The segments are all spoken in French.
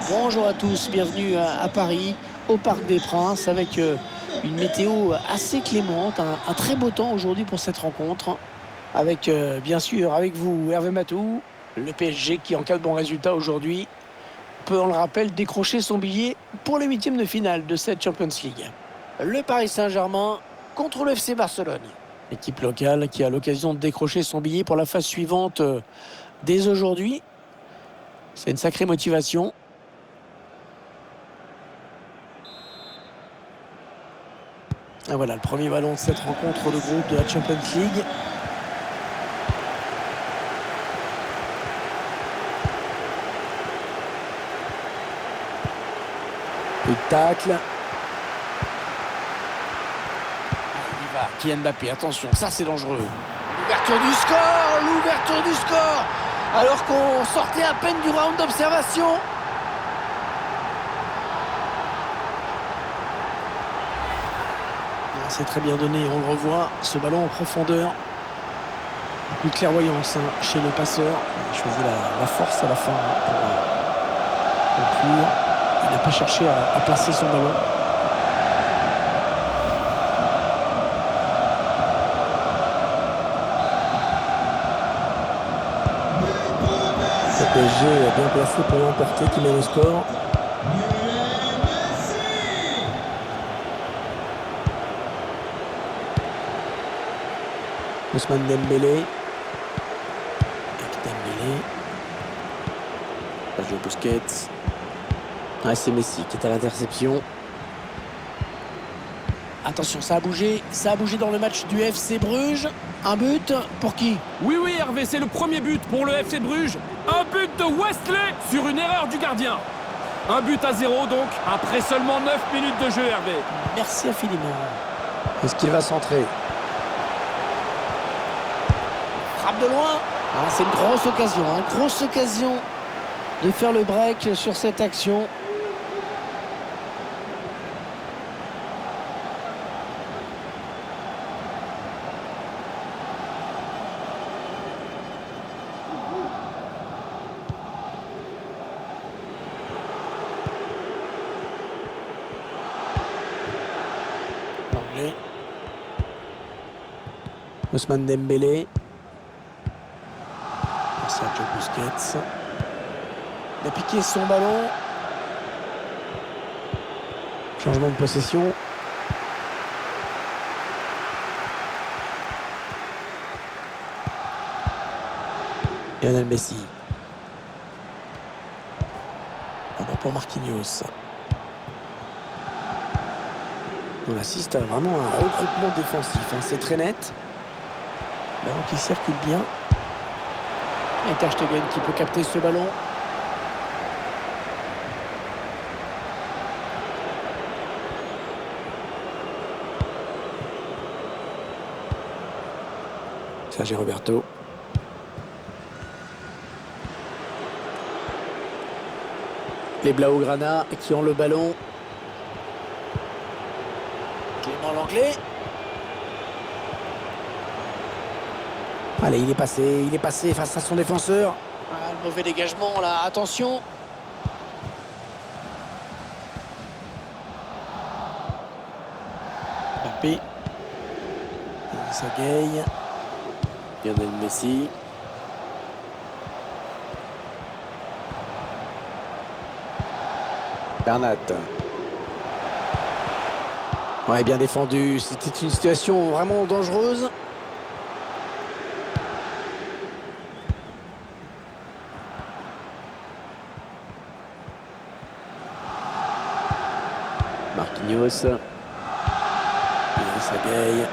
Bonjour à tous, bienvenue à Paris, au Parc des Princes, avec une météo assez clémente, un très beau temps aujourd'hui pour cette rencontre, avec bien sûr avec vous Hervé Matou, le PSG qui en cas de bon résultat aujourd'hui peut, on le rappelle, décrocher son billet pour les huitièmes de finale de cette Champions League. Le Paris Saint-Germain contre le FC Barcelone, équipe locale qui a l'occasion de décrocher son billet pour la phase suivante dès aujourd'hui. C'est une sacrée motivation. Et voilà le premier ballon de cette rencontre de groupe de la Champions League. Le tacle. Il y va. Kylian Mbappé, attention, ça c'est dangereux. L'ouverture du score, alors qu'on sortait à peine du round d'observation. C'est très bien donné, on le revoit, ce ballon en profondeur. Beaucoup de clairvoyance chez le passeur. Il a choisi la force à la fin pour conclure. Il n'a pas cherché à placer son ballon. Le PSG est bien placé pour l'emporter, qui met le score. Ousmane Dembélé. Sergio Busquets. C'est Messi qui est à l'interception. Attention, ça a bougé dans le match du FC Bruges. Un but pour qui? Oui, Hervé, c'est le premier but pour le FC de Bruges. Un but de Wesley sur une erreur du gardien. Un but à 0 donc, après seulement 9 minutes de jeu, Hervé. Merci infiniment. Est-ce qu'il va centrer? Frappe de loin. C'est une grosse occasion de faire le break sur cette action. Ousmane Dembélé. Sergio Busquets. Il a piqué son ballon. Changement de possession. Lionel Messi. Pour Marquinhos. On assiste à vraiment un regroupement défensif. C'est très net. Ballon qui circule bien. Et Ter Stegen qui peut capter ce ballon. Sergi Roberto. Les Blaugrana qui ont le ballon. Clément Langlais. Allez, il est passé face à son défenseur. Le mauvais dégagement là, attention. Mbappé. Sagaye. Lionel Messi. Bernat. Ouais, bien défendu. C'était une situation vraiment dangereuse. Marquinhos. Sagaye.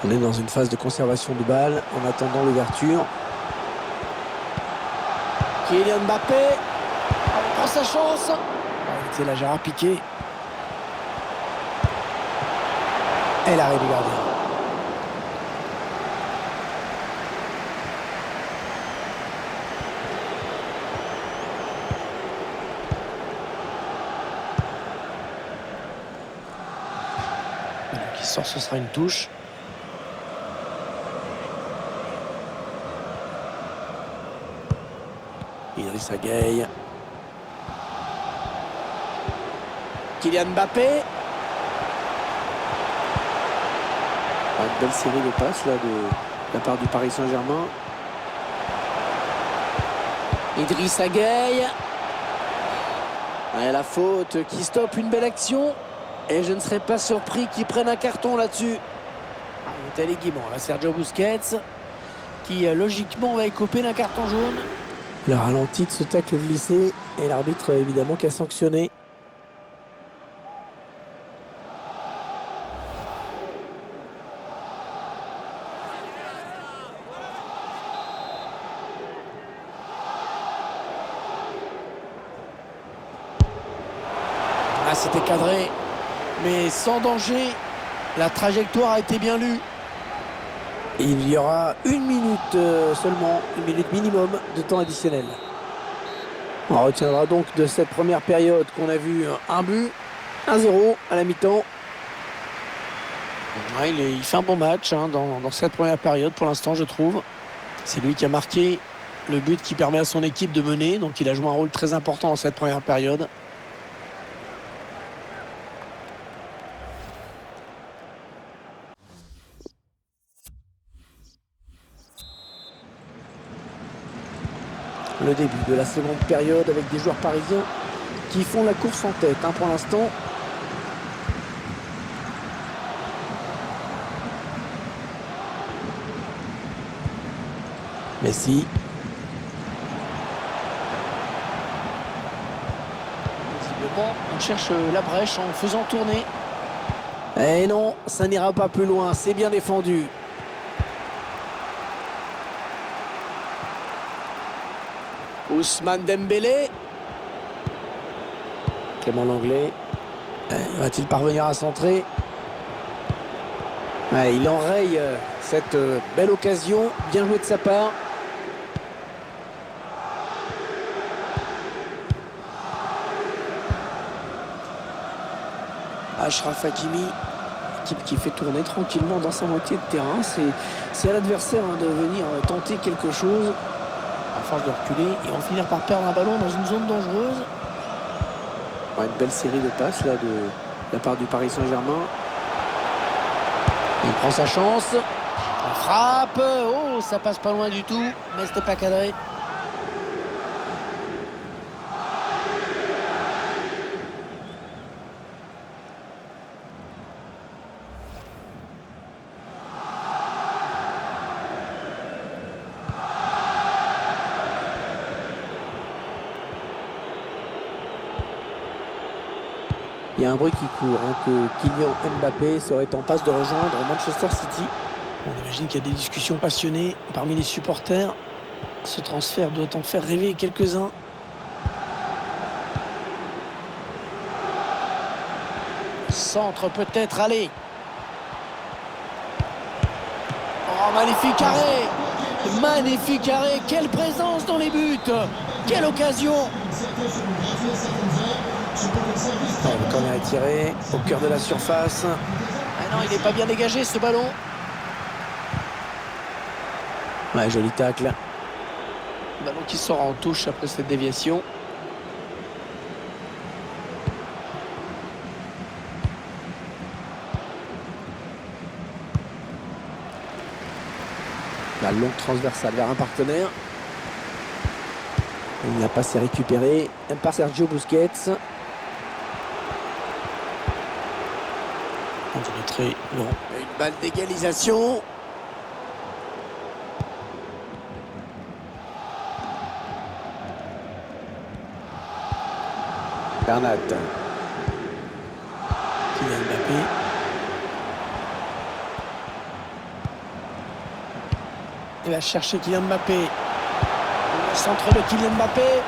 On est dans une phase de conservation de balle en attendant l'ouverture. Kylian Mbappé. On prend sa chance. C'est la Gérard Piqué. Et l'arrêt du gardien. Qui sort, ce sera une touche. Idrissa Gueye. Kylian Mbappé. Une belle série de passes là, de la part du Paris Saint-Germain. Idrissa Gueye. Et la faute qui stoppe une belle action. Et je ne serais pas surpris qu'ils prennent un carton là-dessus. Il est allé gaiement. Là, Sergio Busquets qui logiquement va écoper d'un carton jaune. Le ralenti de ce tacle glissé et l'arbitre évidemment qui a sanctionné. Ah, c'était cadré, mais sans danger. La trajectoire a été bien lue. Il y aura 1 minute seulement, 1 minute minimum de temps additionnel. On retiendra donc de cette première période qu'on a vu un but, 1-0 à la mi-temps. Ouais, il fait un bon match dans cette première période pour l'instant, je trouve. C'est lui qui a marqué le but qui permet à son équipe de mener. Donc il a joué un rôle très important dans cette première période. Le début de la seconde période avec des joueurs parisiens qui font la course en tête pour l'instant. Messi. Visiblement, on cherche la brèche en faisant tourner. Et non, ça n'ira pas plus loin, c'est bien défendu. Ousmane Dembélé. Clément Lenglet. Va-t-il parvenir à centrer? Il enraye cette belle occasion. Bien joué de sa part. Achraf Hakimi, équipe qui fait tourner tranquillement dans sa moitié de terrain. C'est à l'adversaire de venir tenter quelque chose. À force de reculer, ils vont finir par perdre un ballon dans une zone dangereuse. Une belle série de passes là, de la part du Paris Saint-Germain. Il prend sa chance. On frappe. Oh, ça passe pas loin du tout, mais c'était pas cadré. Il y a un bruit qui court, que Kylian Mbappé serait en passe de rejoindre Manchester City. On imagine qu'il y a des discussions passionnées parmi les supporters. Ce transfert doit en faire rêver quelques-uns. Centre peut-être, allez. Oh, magnifique arrêt. Magnifique arrêt. Quelle présence dans les buts. Quelle occasion. Le corner est tiré au cœur de la surface. Ah non, il n'est pas bien dégagé ce ballon. Joli tacle. Ballon qui sort en touche après cette déviation. La longue transversale vers un partenaire. La passe est récupérée par Sergio Busquets. Très long. Une balle d'égalisation. Bernat. Kylian Mbappé. Il va chercher Kylian Mbappé. Le centre de Kylian Mbappé.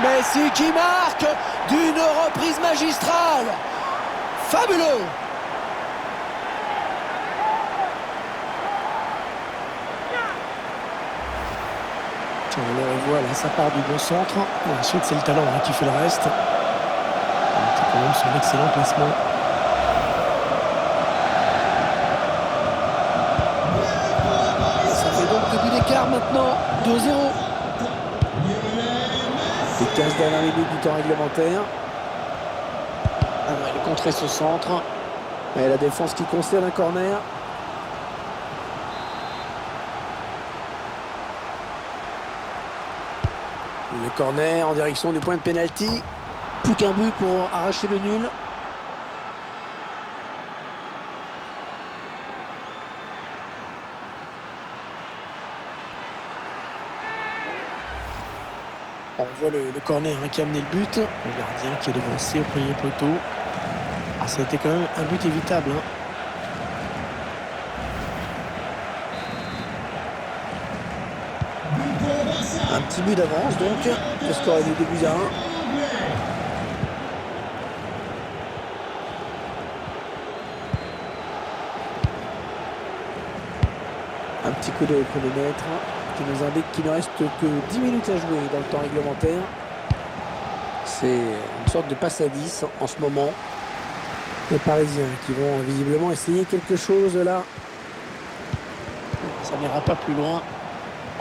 Messi qui marque d'une reprise magistrale. Fabuleux. On le revoit là, ça part du bon centre. Et ensuite, c'est le talent qui fait le reste. C'est quand même son excellent placement. Ça fait donc 2 buts d'écart maintenant. 2-0. Les 15 dernières minutes du temps réglementaire. Ah ouais, le contré ce centre. Et la défense qui concerne un corner. Le corner en direction du point de pénalty. Plus qu'un but pour arracher le nul. On voit le corner qui a amené le but. Le gardien qui est devancé au premier poteau. Ah, ça a été quand même un but évitable. Un petit but d'avance donc. Le score est de 2-1. Un petit coup de chronomètre qui nous indique qu'il ne reste que 10 minutes à jouer dans le temps réglementaire. C'est une sorte de passe à 10 en ce moment. Les Parisiens qui vont visiblement essayer quelque chose là. Ça n'ira pas plus loin.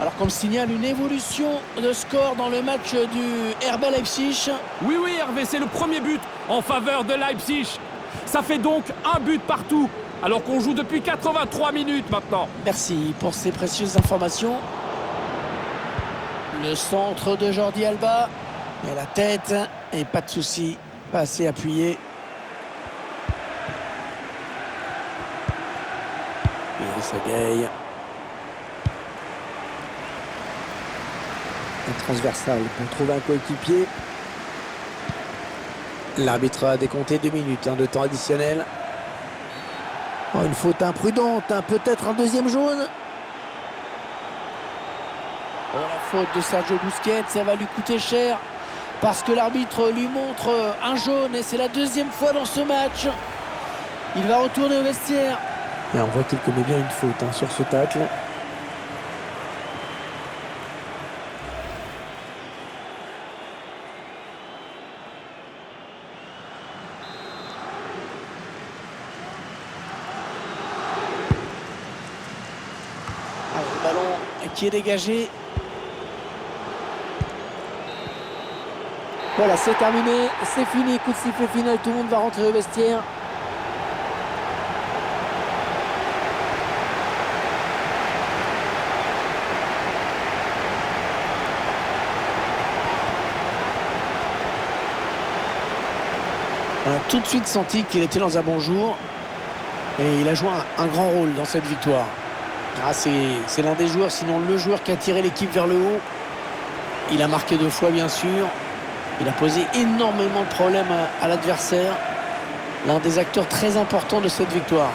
Alors qu'on me signale une évolution de score dans le match du RB Leipzig. Oui, Hervé, c'est le premier but en faveur de Leipzig. Ça fait donc un but partout, alors qu'on joue depuis 83 minutes maintenant. Merci pour ces précieuses informations. Le centre de Jordi Alba. Et la tête. Et pas de souci. Pas assez appuyé. Et ça gagne. Un transversal pour trouver un coéquipier. L'arbitre a décompté 2 minutes de temps additionnel. Oh, une faute imprudente, peut-être un deuxième jaune. Oh, la faute de Sergio Busquets, ça va lui coûter cher. Parce que l'arbitre lui montre un jaune et c'est la deuxième fois dans ce match. Il va retourner au vestiaire. Et on voit qu'il commet bien une faute sur ce tacle. Le ballon qui est dégagé. Voilà, c'est terminé, c'est fini, coup de sifflet final, tout le monde va rentrer au vestiaire. On a tout de suite senti qu'il était dans un bon jour. Et il a joué un grand rôle dans cette victoire. Ah, c'est l'un des joueurs, sinon le joueur qui a tiré l'équipe vers le haut. Il a marqué 2 fois, bien sûr. Il a posé énormément de problèmes à l'adversaire. L'un des acteurs très importants de cette victoire.